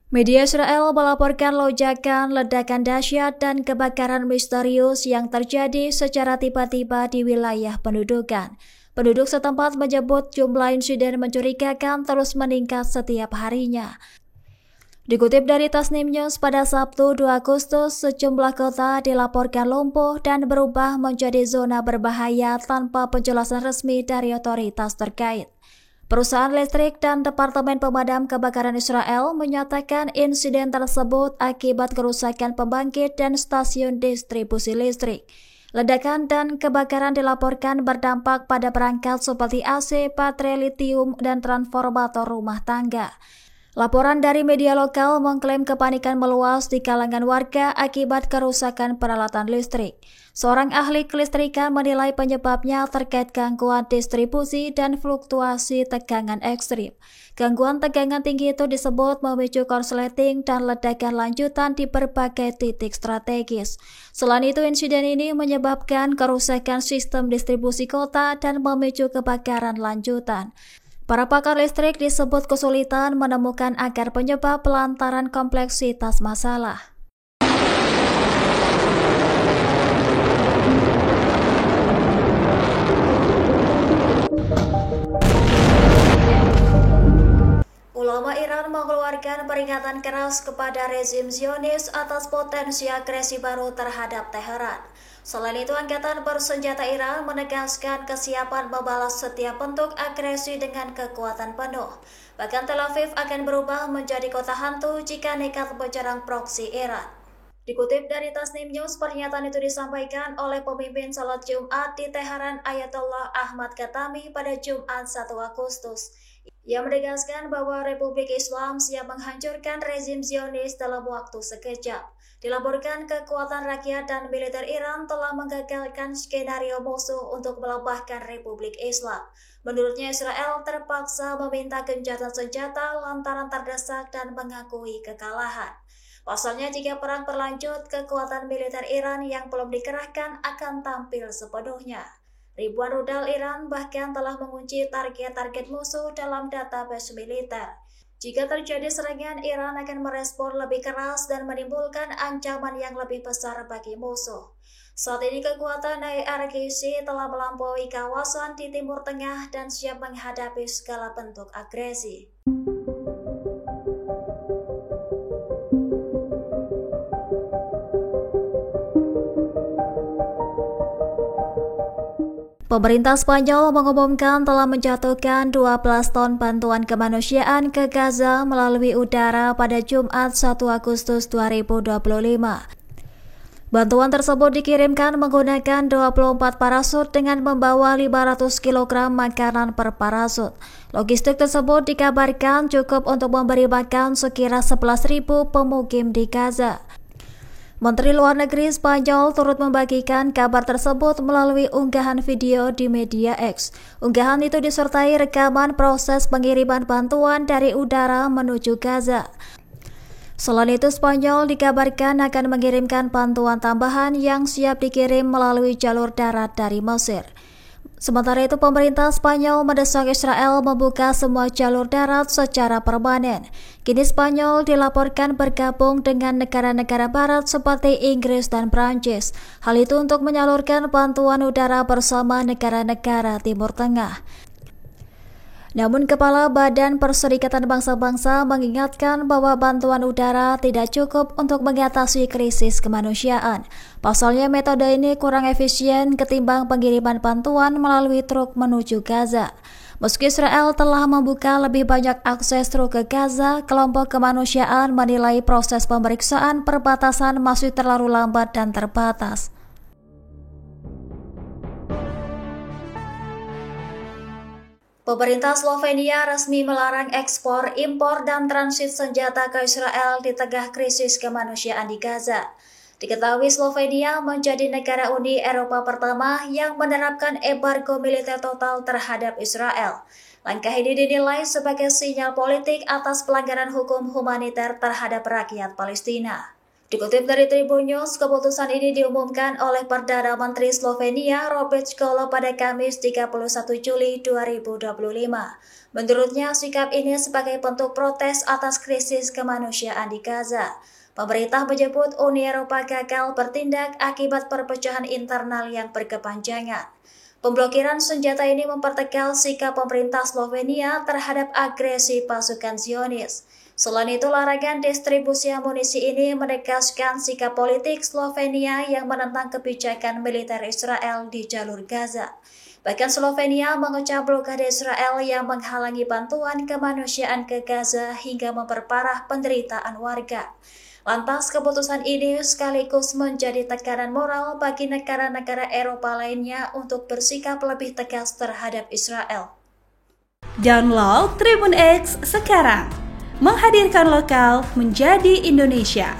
Media Israel melaporkan lonjakan ledakan dahsyat dan kebakaran misterius yang terjadi secara tiba-tiba di wilayah pendudukan. Penduduk setempat menyebut jumlah insiden mencurigakan terus meningkat setiap harinya. Dikutip dari Tasnim News pada Sabtu 2 Agustus, sejumlah kota dilaporkan lumpuh dan berubah menjadi zona berbahaya tanpa penjelasan resmi dari otoritas terkait. Perusahaan listrik dan Departemen Pemadam Kebakaran Israel menyatakan insiden tersebut akibat kerusakan pembangkit dan stasiun distribusi listrik. Ledakan dan kebakaran dilaporkan berdampak pada perangkat seperti AC, baterai litium, dan transformator rumah tangga. Laporan dari media lokal mengklaim kepanikan meluas di kalangan warga akibat kerusakan peralatan listrik. Seorang ahli kelistrikan menilai penyebabnya terkait gangguan distribusi dan fluktuasi tegangan ekstrim. Gangguan tegangan tinggi itu disebut memicu korsleting dan ledakan lanjutan di berbagai titik strategis. Selain itu, insiden ini menyebabkan kerusakan sistem distribusi kota dan memicu kebakaran lanjutan. Para pakar listrik disebut kesulitan menemukan akar penyebab lantaran kompleksitas masalah. Ulama Iran mengeluarkan peringatan keras kepada rezim Zionis atas potensi agresi baru terhadap Teheran. Selain itu, Angkatan Bersenjata Iran menegaskan kesiapan membalas setiap bentuk agresi dengan kekuatan penuh. Bahkan Tel Aviv akan berubah menjadi kota hantu jika nekat menyerang proksi Iran. Dikutip dari Tasnim News, pernyataan itu disampaikan oleh pemimpin salat Jumat di Teheran Ayatollah Ahmad Khatami pada Jumat 1 Agustus. Ia menegaskan bahwa Republik Islam siap menghancurkan rezim Zionis dalam waktu sekejap. Dilaporkan kekuatan rakyat dan militer Iran telah menggagalkan skenario musuh untuk melebahkan Republik Islam. Menurutnya, Israel terpaksa meminta gencatan senjata lantaran terdesak dan mengakui kekalahan. Pasalnya, jika perang berlanjut, kekuatan militer Iran yang belum dikerahkan akan tampil sepenuhnya. Ribuan rudal Iran bahkan telah mengunci target-target musuh dalam database militer. Jika terjadi serangan, Iran akan merespon lebih keras dan menimbulkan ancaman yang lebih besar bagi musuh. Saat ini kekuatan IRGC telah melampaui kawasan di Timur Tengah dan siap menghadapi segala bentuk agresi. Pemerintah Spanyol mengumumkan telah menjatuhkan 12 ton bantuan kemanusiaan ke Gaza melalui udara pada Jumat 1 Agustus 2025. Bantuan tersebut dikirimkan menggunakan 24 parasut dengan membawa 500 kg makanan per parasut. Logistik tersebut dikabarkan cukup untuk memberi makan sekira 11.000 pemukim di Gaza. Menteri Luar Negeri Spanyol turut membagikan kabar tersebut melalui unggahan video di media X. Unggahan itu disertai rekaman proses pengiriman bantuan dari udara menuju Gaza. Selain itu, Spanyol dikabarkan akan mengirimkan bantuan tambahan yang siap dikirim melalui jalur darat dari Mesir. Sementara itu, pemerintah Spanyol mendesak Israel membuka semua jalur darat secara permanen. Kini Spanyol dilaporkan bergabung dengan negara-negara barat seperti Inggris dan Prancis. Hal itu untuk menyalurkan bantuan udara bersama negara-negara Timur Tengah. Namun, Kepala Badan Perserikatan Bangsa-Bangsa mengingatkan bahwa bantuan udara tidak cukup untuk mengatasi krisis kemanusiaan. Pasalnya, metode ini kurang efisien ketimbang pengiriman bantuan melalui truk menuju Gaza. Meski Israel telah membuka lebih banyak akses truk ke Gaza, kelompok kemanusiaan menilai proses pemeriksaan perbatasan masih terlalu lambat dan terbatas. Pemerintah Slovenia resmi melarang ekspor, impor, dan transit senjata ke Israel di tengah krisis kemanusiaan di Gaza. Diketahui Slovenia menjadi negara Uni Eropa pertama yang menerapkan embargo militer total terhadap Israel. Langkah ini dinilai sebagai sinyal politik atas pelanggaran hukum humaniter terhadap rakyat Palestina. Dikutip dari Tribun News, keputusan ini diumumkan oleh Perdana Menteri Slovenia Robert Fico pada Kamis 31 Juli 2025. Menurutnya, sikap ini sebagai bentuk protes atas krisis kemanusiaan di Gaza. Pemerintah menyebut Uni Eropa gagal bertindak akibat perpecahan internal yang berkepanjangan. Pemblokiran senjata ini mempertegas sikap pemerintah Slovenia terhadap agresi pasukan Zionis. Selain itu, larangan distribusi amunisi ini menegaskan sikap politik Slovenia yang menentang kebijakan militer Israel di jalur Gaza. Bahkan Slovenia mengecam blokade Israel yang menghalangi bantuan kemanusiaan ke Gaza hingga memperparah penderitaan warga. Lantas, keputusan ini sekaligus menjadi tekanan moral bagi negara-negara Eropa lainnya untuk bersikap lebih tegas terhadap Israel. Download Tribun X sekarang, menghadirkan lokal menjadi Indonesia.